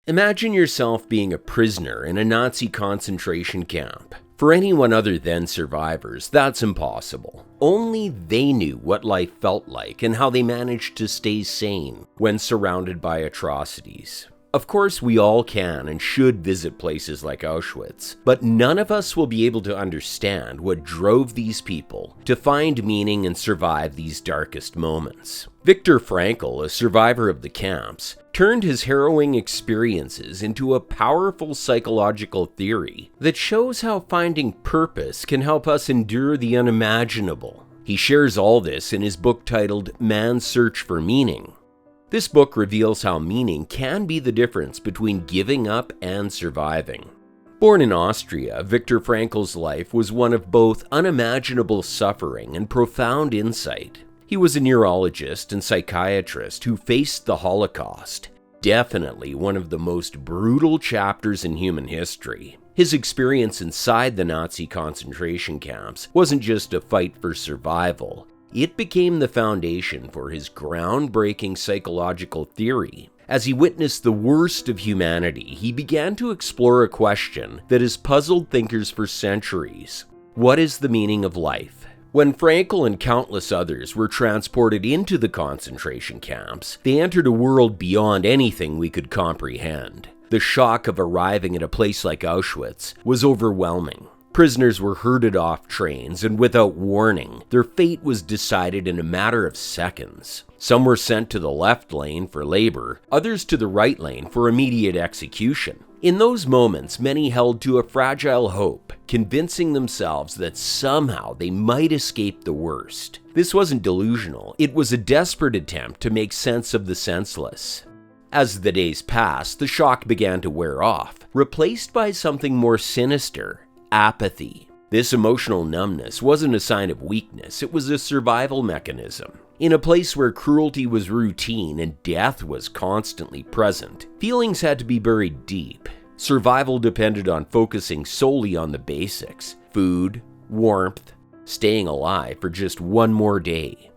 Imagine yourself being a prisoner in a Nazi concentration camp. For anyone other than survivors, that's impossible. Only they knew what life felt like and how they managed to stay sane when surrounded by atrocities. Of course, we all can and should visit places like Auschwitz, but none of us will be able to understand what drove these people to find meaning and survive these darkest moments. Viktor Frankl, a survivor of the camps, turned his harrowing experiences into a powerful psychological theory that shows how finding purpose can help us endure the unimaginable. He shares all this in his book titled Man's Search for Meaning. This book reveals how meaning can be the difference between giving up and surviving. Born in Austria, Viktor Frankl's life was one of both unimaginable suffering and profound insight. He was a neurologist and psychiatrist who faced the Holocaust, definitely one of the most brutal chapters in human history. His experience inside the Nazi concentration camps wasn't just a fight for survival. It became the foundation for his groundbreaking psychological theory. As he witnessed the worst of humanity, he began to explore a question that has puzzled thinkers for centuries. What is the meaning of life? When Frankl and countless others were transported into the concentration camps, they entered a world beyond anything we could comprehend. The shock of arriving at a place like Auschwitz was overwhelming. Prisoners were herded off trains, and without warning, their fate was decided in a matter of seconds. Some were sent to the left lane for labor, others to the right lane for immediate execution. In those moments, many held to a fragile hope, convincing themselves that somehow they might escape the worst. This wasn't delusional, it was a desperate attempt to make sense of the senseless. As the days passed, the shock began to wear off, replaced by something more sinister: apathy. This emotional numbness wasn't a sign of weakness, it was a survival mechanism. In a place where cruelty was routine and death was constantly present, feelings had to be buried deep. Survival depended on focusing solely on the basics: food, warmth, staying alive for just one more day.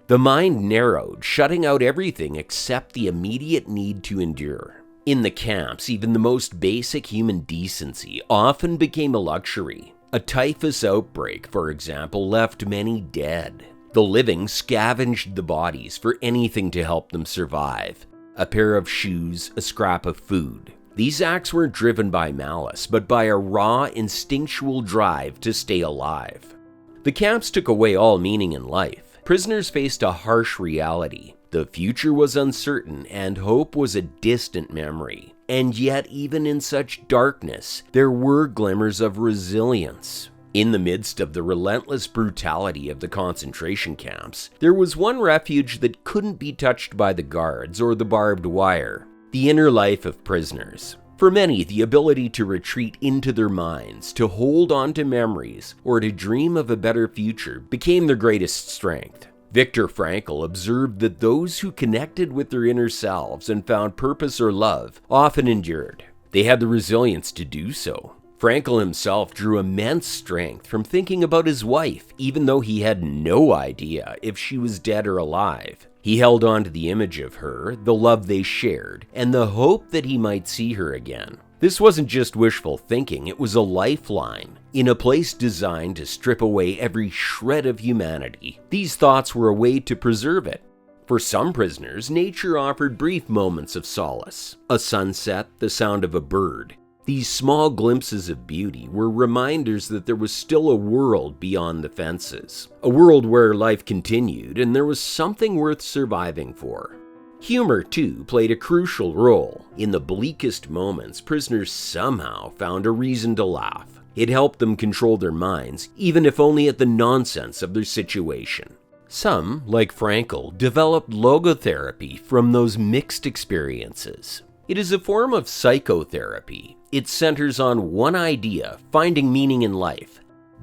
The mind narrowed, shutting out everything except the immediate need to endure. In the camps, even the most basic human decency often became a luxury. A typhus outbreak, for example, left many dead. The living scavenged the bodies for anything to help them survive: a pair of shoes, a scrap of food. These acts weren't driven by malice, but by a raw, instinctual drive to stay alive. The camps took away all meaning in life. Prisoners faced a harsh reality. The future was uncertain, and hope was a distant memory. And yet, even in such darkness, there were glimmers of resilience. In the midst of the relentless brutality of the concentration camps, there was one refuge that couldn't be touched by the guards or the barbed wire: the inner life of prisoners. For many, the ability to retreat into their minds, to hold on to memories, or to dream of a better future became their greatest strength. Viktor Frankl observed that those who connected with their inner selves and found purpose or love often endured. They had the resilience to do so. Frankl himself drew immense strength from thinking about his wife, even though he had no idea if she was dead or alive. He held on to the image of her, the love they shared, and the hope that he might see her again. This wasn't just wishful thinking, it was a lifeline. In a place designed to strip away every shred of humanity, these thoughts were a way to preserve it. For some prisoners, nature offered brief moments of solace: a sunset, the sound of a bird. These small glimpses of beauty were reminders that there was still a world beyond the fences, a world where life continued and there was something worth surviving for. Humor, too, played a crucial role. In the bleakest moments, prisoners somehow found a reason to laugh. It helped them control their minds, even if only at the nonsense of their situation. Some, like Frankl, developed logotherapy from those mixed experiences. It is a form of psychotherapy. It centers on one idea: finding meaning in life.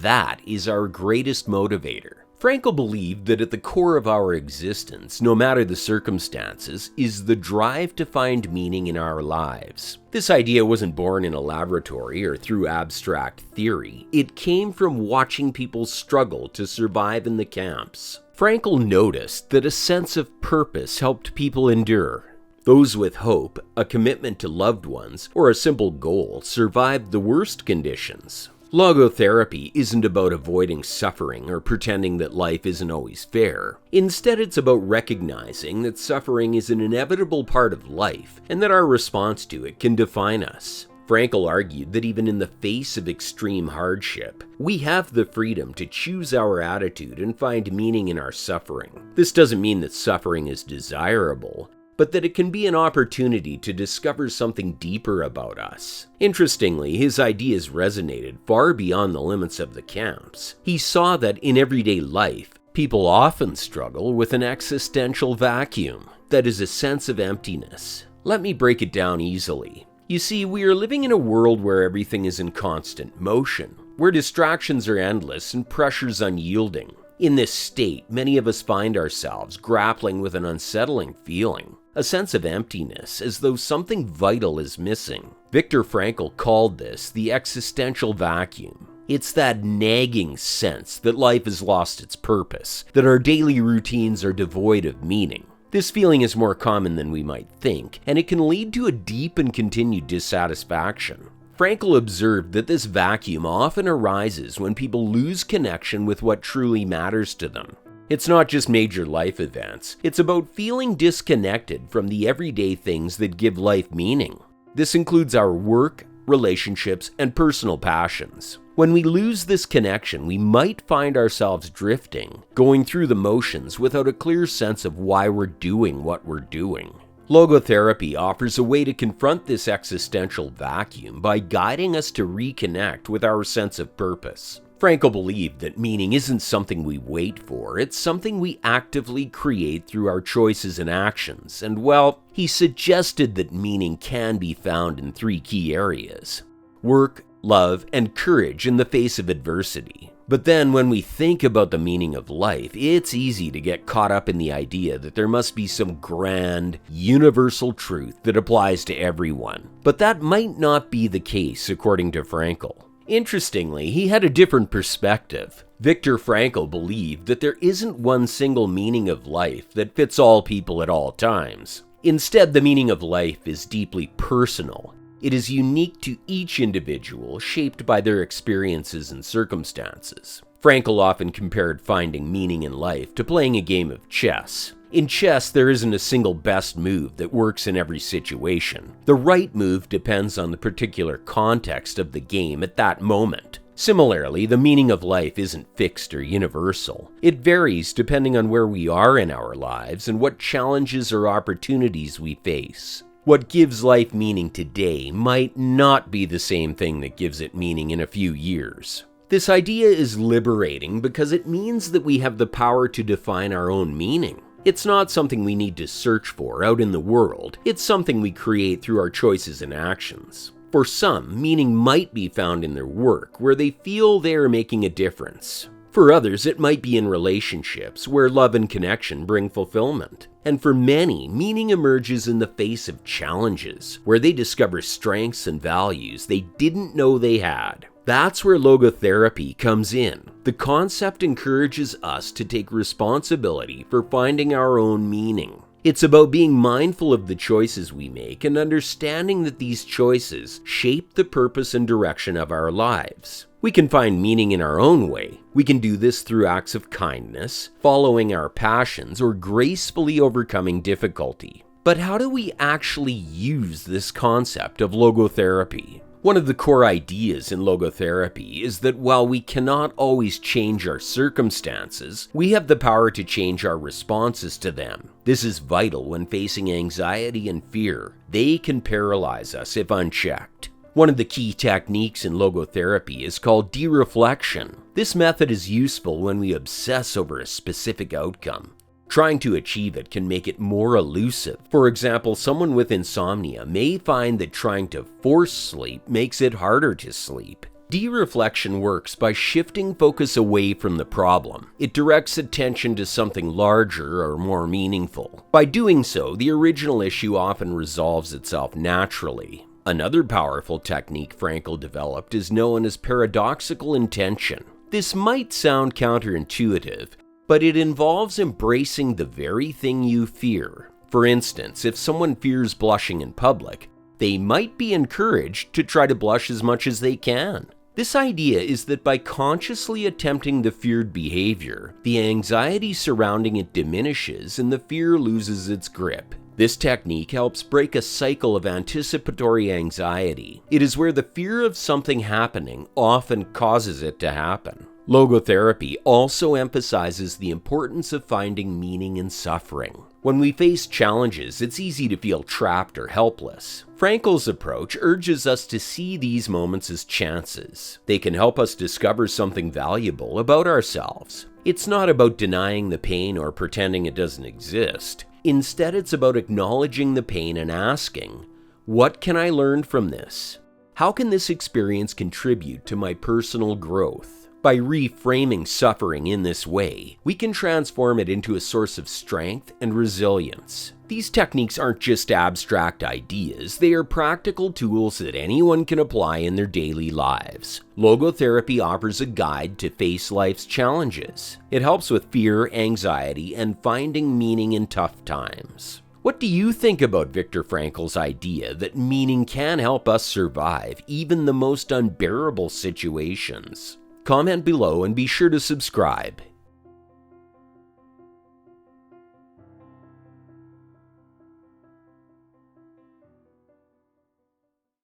That is our greatest motivator. Frankl believed that at the core of our existence, no matter the circumstances, is the drive to find meaning in our lives. This idea wasn't born in a laboratory or through abstract theory. It came from watching people struggle to survive in the camps. Frankl noticed that a sense of purpose helped people endure. Those with hope, a commitment to loved ones, or a simple goal survived the worst conditions. Logotherapy isn't about avoiding suffering or pretending that life isn't always fair. Instead, it's about recognizing that suffering is an inevitable part of life and that our response to it can define us. Frankl argued that even in the face of extreme hardship, we have the freedom to choose our attitude and find meaning in our suffering. This doesn't mean that suffering is desirable, but that it can be an opportunity to discover something deeper about us. Interestingly, his ideas resonated far beyond the limits of the camps. He saw that in everyday life, people often struggle with an existential vacuum, that is a sense of emptiness. Let me break it down easily. You see, we are living in a world where everything is in constant motion, where distractions are endless and pressures unyielding. In this state, many of us find ourselves grappling with an unsettling feeling, a sense of emptiness, as though something vital is missing. Viktor Frankl called this the existential vacuum. It's that nagging sense that life has lost its purpose, that our daily routines are devoid of meaning. This feeling is more common than we might think, and it can lead to a deep and continued dissatisfaction. Frankl observed that this vacuum often arises when people lose connection with what truly matters to them. It's not just major life events, it's about feeling disconnected from the everyday things that give life meaning. This includes our work, relationships, and personal passions. When we lose this connection, we might find ourselves drifting, going through the motions without a clear sense of why we're doing what we're doing. Logotherapy offers a way to confront this existential vacuum by guiding us to reconnect with our sense of purpose. Frankl believed that meaning isn't something we wait for, it's something we actively create through our choices and actions, and well, he suggested that meaning can be found in 3 key areas: work, love, and courage in the face of adversity. But then when we think about the meaning of life, it's easy to get caught up in the idea that there must be some grand, universal truth that applies to everyone. But that might not be the case according to Frankl. Interestingly, he had a different perspective. Viktor Frankl believed that there isn't one single meaning of life that fits all people at all times. Instead, the meaning of life is deeply personal. It is unique to each individual, shaped by their experiences and circumstances. Frankl often compared finding meaning in life to playing a game of chess. In chess, there isn't a single best move that works in every situation. The right move depends on the particular context of the game at that moment. Similarly, the meaning of life isn't fixed or universal. It varies depending on where we are in our lives and what challenges or opportunities we face. What gives life meaning today might not be the same thing that gives it meaning in a few years. This idea is liberating because it means that we have the power to define our own meaning. It's not something we need to search for out in the world, it's something we create through our choices and actions. For some, meaning might be found in their work, where they feel they are making a difference. For others, it might be in relationships, where love and connection bring fulfillment. And for many, meaning emerges in the face of challenges, where they discover strengths and values they didn't know they had. That's where logotherapy comes in. The concept encourages us to take responsibility for finding our own meaning. It's about being mindful of the choices we make and understanding that these choices shape the purpose and direction of our lives. We can find meaning in our own way. We can do this through acts of kindness, following our passions, or gracefully overcoming difficulty. But how do we actually use this concept of logotherapy? One of the core ideas in logotherapy is that while we cannot always change our circumstances, we have the power to change our responses to them. This is vital when facing anxiety and fear. They can paralyze us if unchecked. One of the key techniques in logotherapy is called dereflection. This method is useful when we obsess over a specific outcome. Trying to achieve it can make it more elusive. For example, someone with insomnia may find that trying to force sleep makes it harder to sleep. Dereflection works by shifting focus away from the problem. It directs attention to something larger or more meaningful. By doing so, the original issue often resolves itself naturally. Another powerful technique Frankl developed is known as paradoxical intention. This might sound counterintuitive, but it involves embracing the very thing you fear. For instance, if someone fears blushing in public, they might be encouraged to try to blush as much as they can. This idea is that by consciously attempting the feared behavior, the anxiety surrounding it diminishes and the fear loses its grip. This technique helps break a cycle of anticipatory anxiety. It is where the fear of something happening often causes it to happen. Logotherapy also emphasizes the importance of finding meaning in suffering. When we face challenges, it's easy to feel trapped or helpless. Frankl's approach urges us to see these moments as chances. They can help us discover something valuable about ourselves. It's not about denying the pain or pretending it doesn't exist. Instead, it's about acknowledging the pain and asking, what can I learn from this? How can this experience contribute to my personal growth? By reframing suffering in this way, we can transform it into a source of strength and resilience. These techniques aren't just abstract ideas, they are practical tools that anyone can apply in their daily lives. Logotherapy offers a guide to face life's challenges. It helps with fear, anxiety, and finding meaning in tough times. What do you think about Viktor Frankl's idea that meaning can help us survive even the most unbearable situations? Comment below and be sure to subscribe.